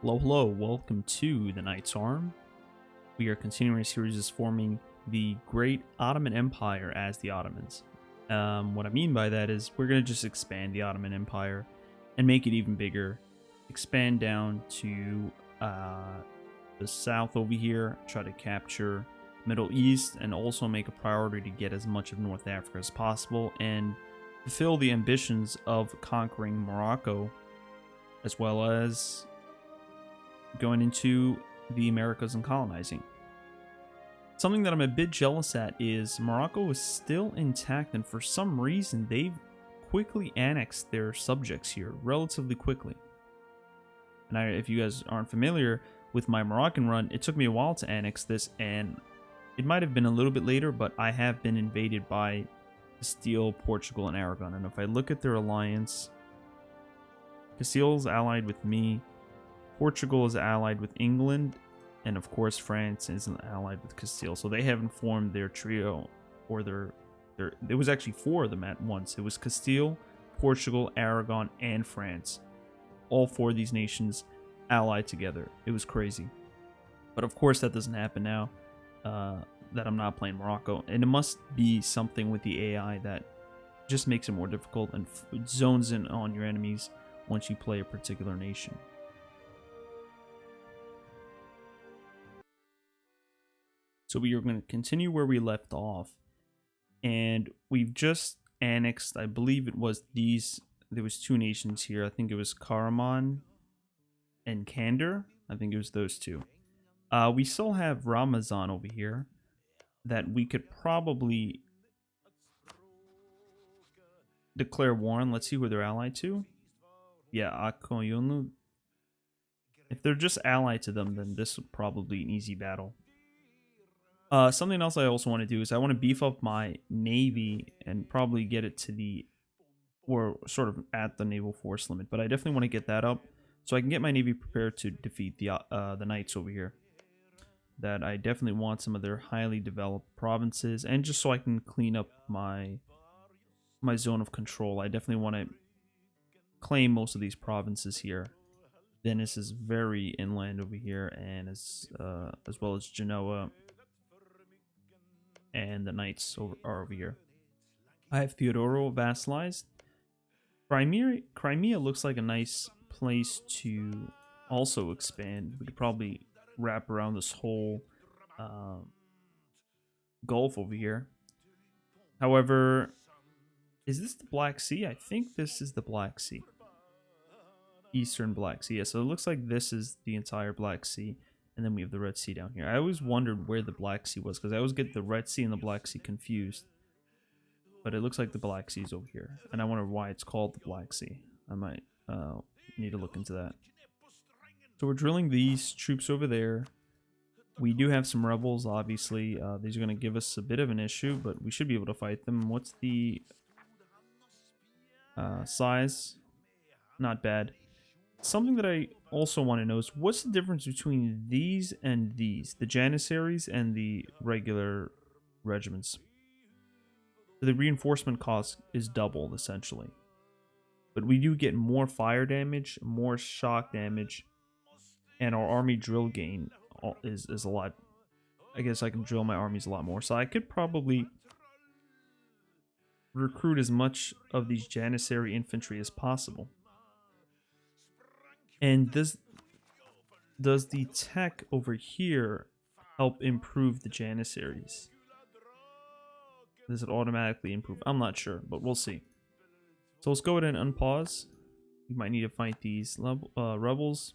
Hello, hello, welcome to the Knight's Arm. We are continuing our series is forming the Great Ottoman Empire as the Ottomans. What I mean by that is we're going to just expand the Ottoman Empire and make it even bigger. Expand down to the south over here, try to capture Middle East, and also make a priority to get as much of North Africa as possible and fulfill the ambitions of conquering Morocco, as well as going into the Americas and colonizing. Something that I'm a bit jealous at is Morocco is still intact, and for some reason they've quickly annexed their subjects here relatively quickly. And if you guys aren't familiar with my Moroccan run, it took me a while to annex this, and it might have been a little bit later, but I have been invaded by Castile, Portugal, and Aragon. And if I look at their alliance, Castile's allied with me, Portugal is allied with England, and of course France is allied with Castile. So they haven't formed their trio, or there was actually four of them at once. It was Castile, Portugal, Aragon, and France. All four of these nations allied together. It was crazy. But of course that doesn't happen now that I'm not playing Morocco. And it must be something with the AI that just makes it more difficult and zones in on your enemies once you play a particular nation. So we are going to continue where we left off, and we've just annexed, I believe it was these, there was two nations here. I think it was Karaman and Kandar. I think it was those two. We still have Ramazan over here that we could probably declare war on. Let's see who they're allied to. Yeah, Akoyunu. If they're just allied to them, then this would probably be an easy battle. Something else I also want to do is I want to beef up my navy and probably get it to the, or sort of at the naval force limit. But I definitely want to get that up so I can get my navy prepared to defeat the knights over here. That I definitely want some of their highly developed provinces, and just so I can clean up my zone of control. I definitely want to claim most of these provinces here. Venice is very inland over here, and as well as Genoa. And the knights are over here. I have Theodoro vassalized. Crimea looks like a nice place to also expand. We could probably wrap around this whole Gulf over here. However, is this the Black Sea? I think this is the Black Sea. Eastern Black Sea. Yeah, so it looks like this is the entire Black Sea. And then we have the Red Sea down here. I always wondered where the Black Sea was, because I always get the Red Sea and the Black Sea confused. But it looks like the Black Sea is over here. And I wonder why it's called the Black Sea. I might need to look into that. So we're drilling these troops over there. We do have some rebels, obviously. These are going to give us a bit of an issue, but we should be able to fight them. What's the size? Not bad. Something that I also want to know is what's the difference between these and these, the Janissaries and the regular regiments. The reinforcement cost is doubled essentially, but we do get more fire damage, more shock damage, and our army drill gain is a lot. I guess I can drill my armies a lot more, so I could probably recruit as much of these Janissary infantry as possible. And does the tech over here help improve the Janissaries? Does it automatically improve? I'm not sure, but we'll see. So let's go ahead and unpause. We might need to fight these rebels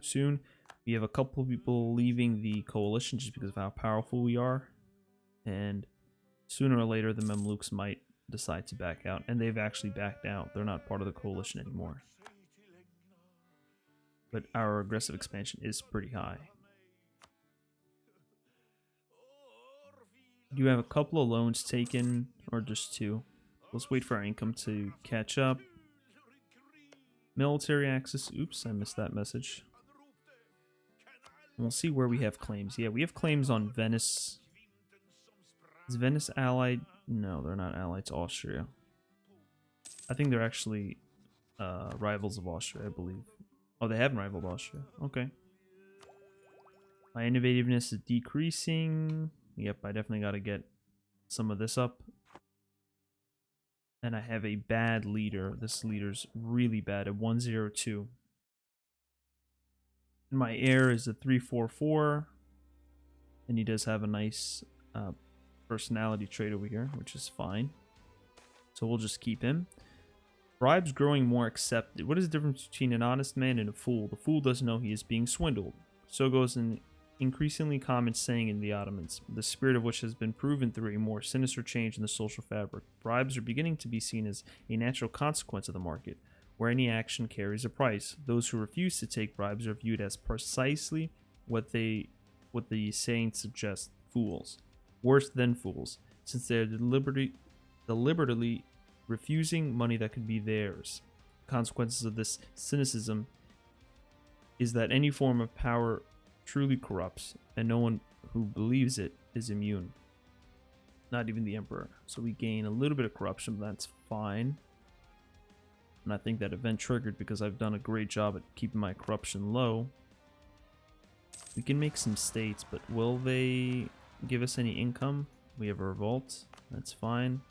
soon. We have a couple of people leaving the coalition just because of how powerful we are. And sooner or later, the Mamluks might decide to back out. And they've actually backed out. They're not part of the coalition anymore. But our aggressive expansion is pretty high. Do you have a couple of loans taken, or just two? Let's wait for our income to catch up. Military access. Oops, I missed that message. We'll see where we have claims. Yeah, we have claims on Venice. Is Venice allied? No, they're not allied to Austria. I think they're actually rivals of Austria, I believe. Oh, they haven't rivaled Austria. Okay. My innovativeness is decreasing. Yep, I definitely got to get some of this up. And I have a bad leader. This leader's really bad at 102. And my heir is a 344. And he does have a nice personality trait over here, which is fine. So we'll just keep him. Bribes growing more accepted. What is the difference between an honest man and a fool? The fool doesn't know he is being swindled. So goes an increasingly common saying in the Ottomans, the spirit of which has been proven through a more sinister change in the social fabric. Bribes are beginning to be seen as a natural consequence of the market, where any action carries a price. Those who refuse to take bribes are viewed as precisely what the saying suggests, fools. Worse than fools, since they are deliberately refusing money that could be theirs. Consequences of this cynicism is that any form of power truly corrupts, and no one who believes it is immune. Not even the emperor. So we gain a little bit of corruption, but that's fine. And I think that event triggered because I've done a great job at keeping my corruption low. We can make some states, but will they give us any income? We have a revolt. That's fine.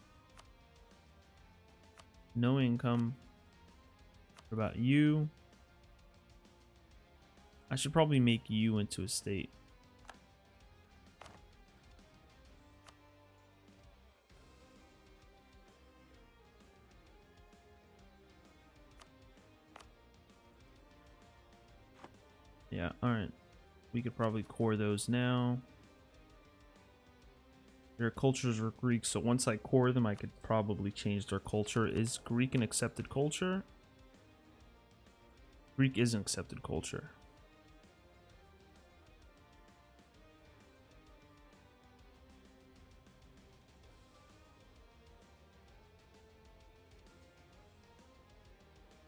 No income. What about you? I should probably make you into a state. Yeah, alright. We could probably core those now. Their cultures are Greek, so once I core them, I could probably change their culture. Is Greek an accepted culture? Greek is an accepted culture.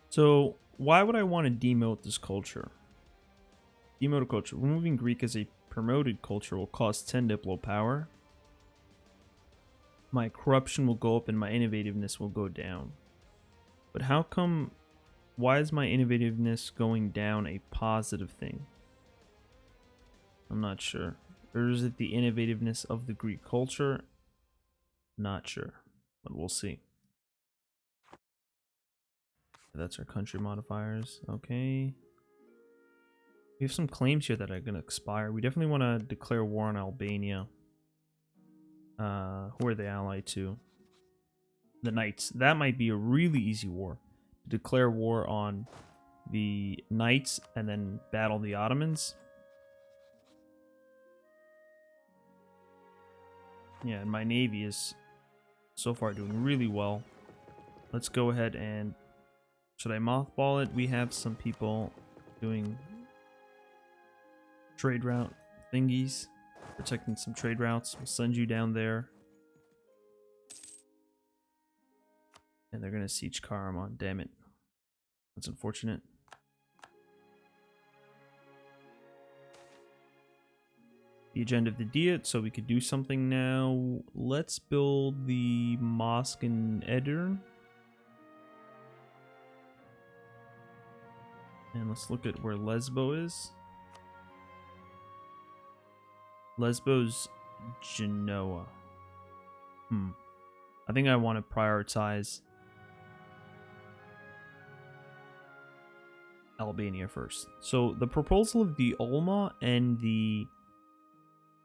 So, why would I want to demote this culture? Demote a culture. Removing Greek as a promoted culture will cost 10 diplo power. My corruption will go up and my innovativeness will go down. But how come... Why is my innovativeness going down a positive thing? I'm not sure. Or is it the innovativeness of the Greek culture? Not sure. But we'll see. That's our country modifiers. Okay. We have some claims here that are going to expire. We definitely want to declare war on Albania. Who are they allied to? The Knights. That might be a really easy war. Declare war on the Knights and then battle the Ottomans. Yeah, and my navy is so far doing really well. Let's go ahead and... Should I mothball it? We have some people doing trade route thingies. Protecting some trade routes. We'll send you down there. And they're going to siege Karaman. Damn it. That's unfortunate. The agenda of the Diet, so we could do something now. Let's build the mosque in Edirne. And let's look at where Lesbo is. Lesbo's Genoa. I think I want to prioritize Albania first. So the proposal of the Olma and the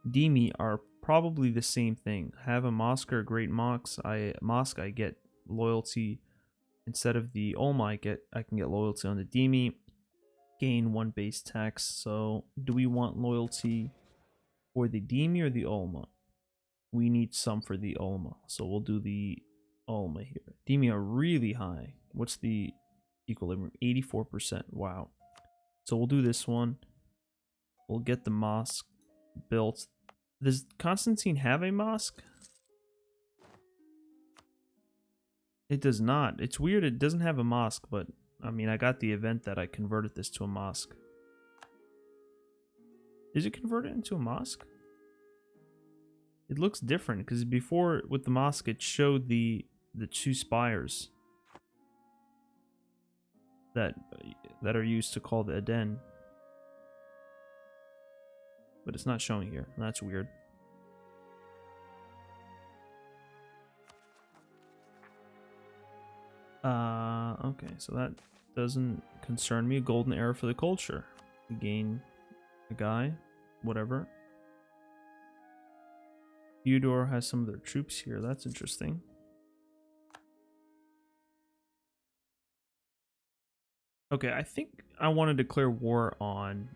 Demi are probably the same thing. Have a mosque or a great mosque. I get loyalty instead of the Olma. I can get loyalty on the Demi. Gain 1 base tax. So do we want loyalty for the Demi or the Olma? We need some for the Olma, so we'll do the Olma here. Demi are really high. What's the equilibrium? 84%. Wow. So we'll do this one. We'll get the mosque built. Does Constantine have a mosque? It does not. It's weird it doesn't have a mosque, but I mean, I got the event that I converted this to a mosque. Is it converted into a mosque? It looks different because before with the mosque it showed the 2 spires. that are used to call the Aden. But it's not showing here. That's weird. Okay, so that doesn't concern me. A golden era for the culture. We gain a guy, whatever. Theodore has some of their troops here. That's interesting. Okay, I think I want to declare war on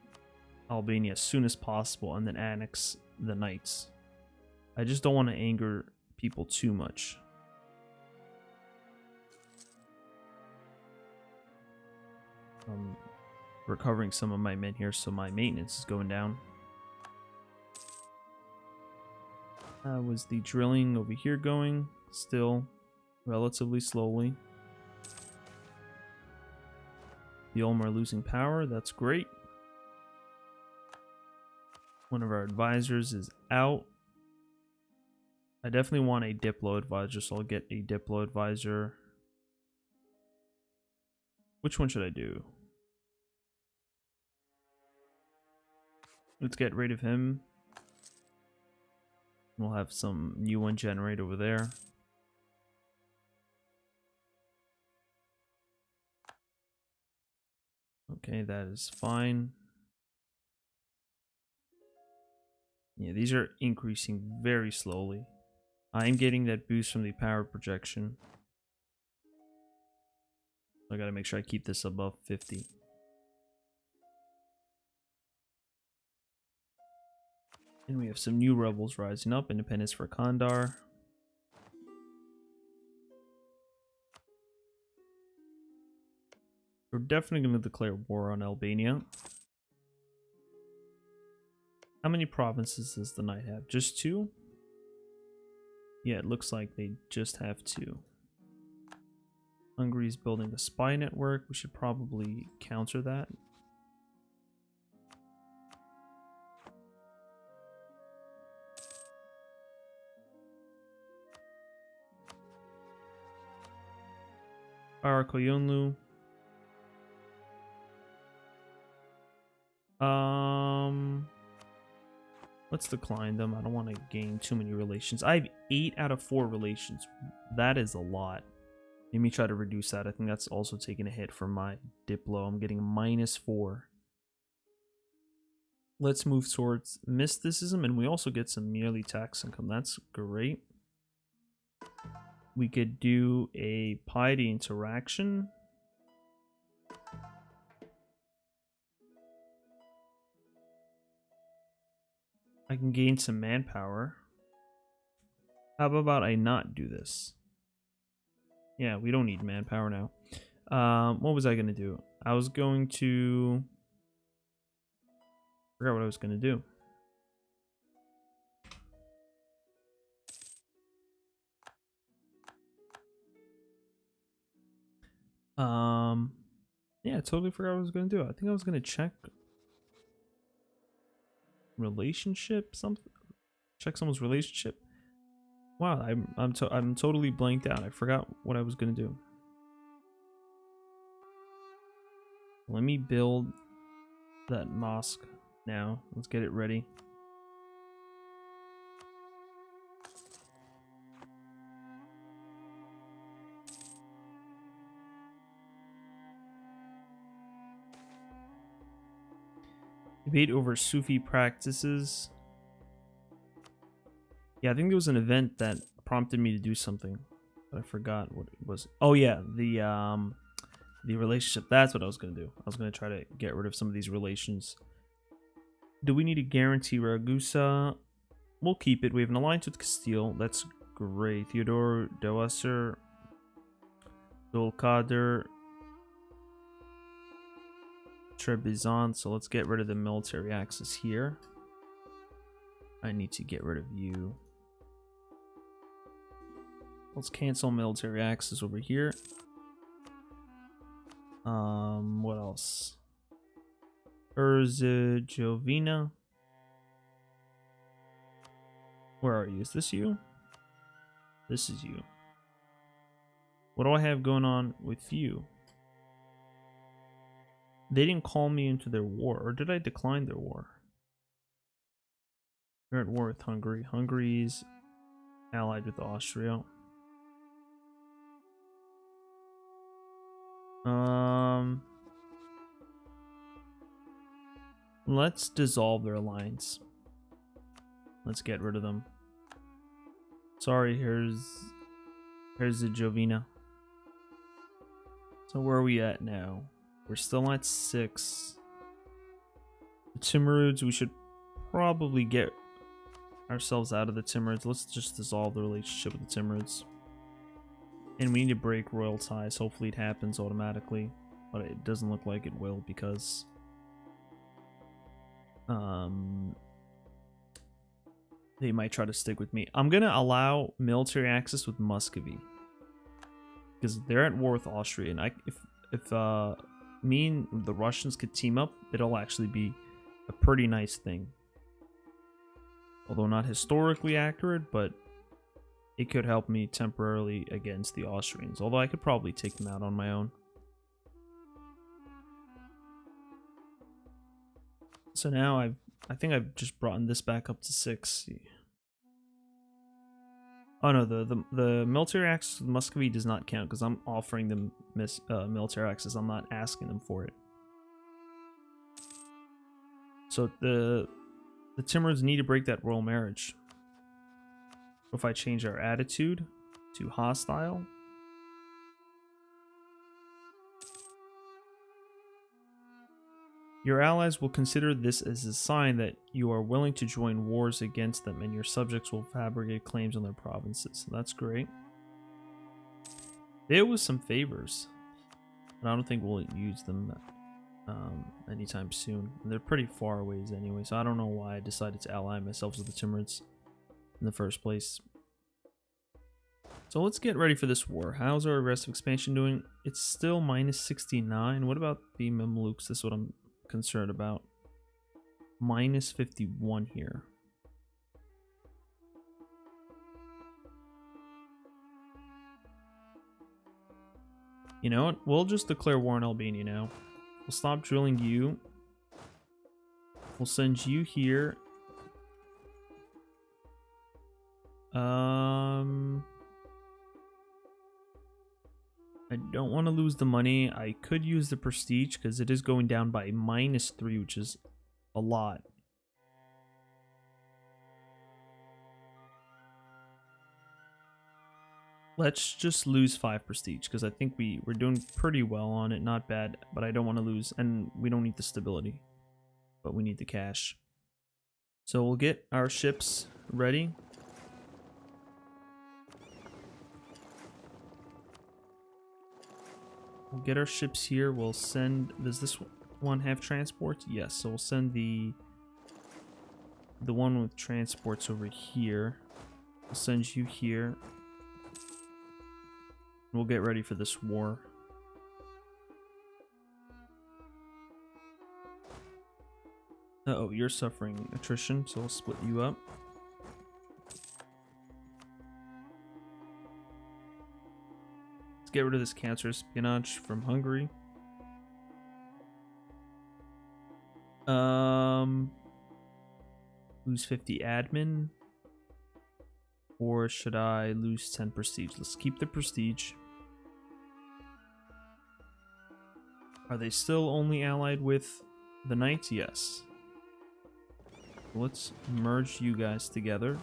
Albania as soon as possible and then annex the Knights. I just don't want to anger people too much. I'm recovering some of my men here, so my maintenance is going down. Was the drilling over here going? Still relatively slowly. The Ulm are losing power. That's great. One of our advisors is out. I definitely want a Diplo advisor, so I'll get a Diplo advisor. Which one should I do? Let's get rid of him. We'll have some new one generate over there. Okay, that is fine. Yeah, these are increasing very slowly. I'm getting that boost from the power projection. I gotta make sure I keep this above 50. And we have some new rebels rising up. Independence for Kandar. We're definitely going to declare war on Albania. How many provinces does the Knight have? Just 2? Yeah, it looks like they just have 2. Hungary's building a spy network. We should probably counter that. Arakoyonlu. Let's decline them. I don't want to gain too many relations. I have 8 out of 4 relations. That is a lot. Let me try to reduce that. I think that's also taking a hit for my Diplo. I'm getting -4. Let's move towards mysticism, and we also get some yearly tax income. That's great. We could do a piety interaction. I can gain some manpower. How about I not do this? Yeah, we don't need manpower now. What was I going to do? I was going to... I forgot what I was going to do. Yeah, I totally forgot what I was going to do. I think I was going to check relationship, something. Check someone's relationship. Wow, I'm totally blanked out. I forgot what I was going to do. Let me build that mosque now. Let's get it ready. Debate over Sufi practices. Yeah, I think there was an event that prompted me to do something, but I forgot what it was. Oh yeah, the relationship. That's what I was gonna do. I was gonna try to get rid of some of these relations. Do we need to guarantee Ragusa? We'll keep it. We have an alliance with Castile. That's great. Theodore Dewasser, Dulkader, Trebizond. So let's get rid of the military axis here. I need to get rid of you. Let's cancel military axis over here. What else? Herzegovina. Where are you? Is this you? This is you. What do I have going on with you? They didn't call me into their war, or did I decline their war? They're at war with Hungary. Hungary's allied with Austria. Let's dissolve their alliance. Let's get rid of them. Sorry, here's the Jovina. So where are we at now? We're still at 6. The Timurids, we should probably get ourselves out of the Timurids. Let's just dissolve the relationship with the Timurids. And we need to break royal ties. Hopefully it happens automatically. But it doesn't look like it will because... they might try to stick with me. I'm gonna allow military access with Muscovy. Because they're at war with Austria. And if me and the Russians could team up, it'll actually be a pretty nice thing. Although not historically accurate, but it could help me temporarily against the Austrians. Although I could probably take them out on my own. So now I think I've just brought this back up to 6. Oh no, the military access with Muscovy does not count because I'm offering them military access. I'm not asking them for it. So the Timurids need to break that royal marriage. If I change our attitude to hostile, your allies will consider this as a sign that you are willing to join wars against them, and your subjects will fabricate claims on their provinces. So that's great. There was some favors, but I don't think we'll use them anytime soon. And they're pretty far away anyway, so I don't know why I decided to ally myself with the Timurids in the first place. So let's get ready for this war. How's our aggressive expansion doing? It's still minus 69. What about the Mamluks? This is what I'm concerned about. Minus 51 here. You know what? We'll just declare war on Albania now. We'll stop drilling you. We'll send you here. I don't want to lose the money. I could use the prestige because it is going down by -3, which is a lot. Let's just lose 5 prestige because I think we're doing pretty well on it. Not bad, but I don't want to lose. And we don't need the stability, but we need the cash. So we'll get our ships ready. We'll get our ships here. We'll send... Does this one have transports? Yes, so we'll send the one with transports over here. We'll send you here. We'll get ready for this war. Uh-oh, you're suffering attrition, so we'll split you up. Let's get rid of this cancer espionage from Hungary. Lose 50 admin. Or should I lose 10 prestige? Let's keep the prestige. Are they still only allied with the knights? Yes. Let's merge you guys together.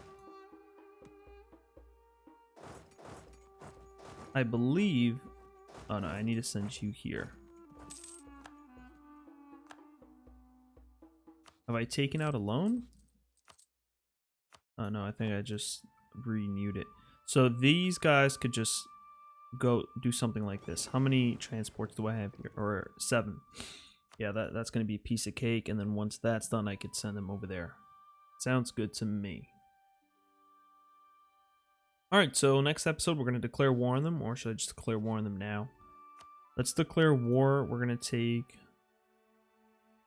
I believe... Oh no, I need to send you here. Have I taken out a loan? Oh no, I think I just renewed it. So these guys could just go do something like this. How many transports do I have here? Or 7. Yeah, that's going to be a piece of cake. And then once that's done, I could send them over there. Sounds good to me. Alright, so next episode, we're going to declare war on them. Or should I just declare war on them now? Let's declare war. We're going to take...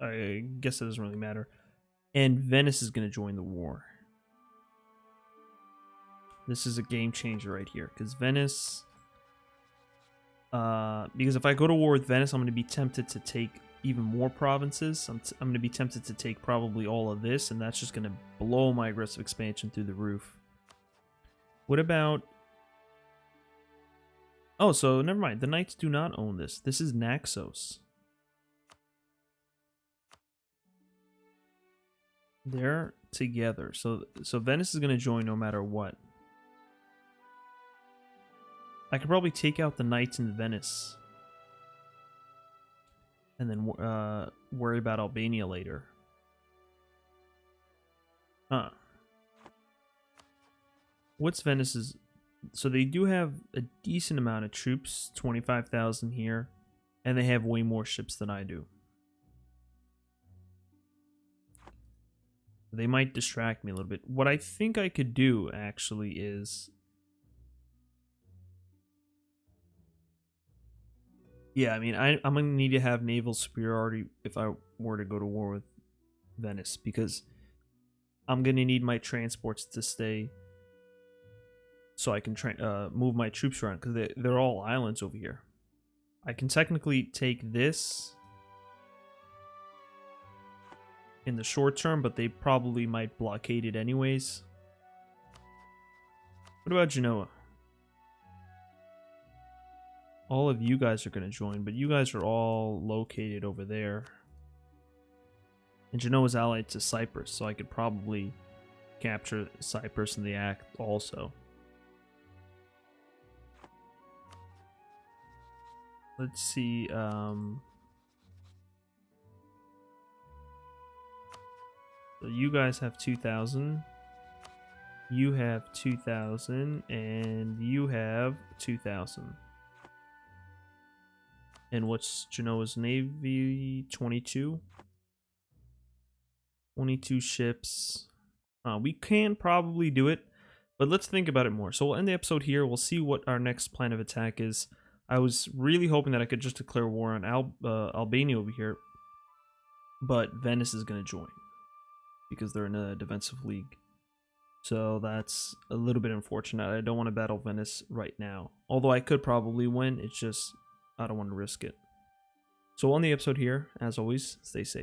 I guess it doesn't really matter. And Venice is going to join the war. This is a game changer right here. Because Venice... because if I go to war with Venice, I'm going to be tempted to take even more provinces. I'm going to be tempted to take probably all of this, and that's just going to blow my aggressive expansion through the roof. What about... Oh, so never mind. The Knights do not own this. This is Naxos. They're together. So Venice is going to join no matter what. I could probably take out the Knights in Venice. And then worry about Albania later. Huh. What's Venice's... So they do have a decent amount of troops. 25,000 here. And they have way more ships than I do. They might distract me a little bit. What I think I could do, actually, is... Yeah, I mean, I'm going to need to have naval superiority if I were to go to war with Venice, because I'm going to need my transports to stay so I can move my troops around, because they're all islands over here. I can technically take this in the short term, but they probably might blockade it anyways. What about Genoa? All of you guys are going to join, but you guys are all located over there. And Genoa's allied to Cyprus, so I could probably capture Cyprus in the act also. Let's see, so you guys have 2,000. You have 2,000, and you have 2,000. And what's Genoa's navy? 22? 22 ships. We can probably do it, but let's think about it more. So we'll end the episode here. We'll see what our next plan of attack is. I was really hoping that I could just declare war on Albania over here, but Venice is going to join because they're in a defensive league. So that's a little bit unfortunate. I don't want to battle Venice right now. Although I could probably win, it's just I don't want to risk it. So we'll end the episode here. As always, stay safe.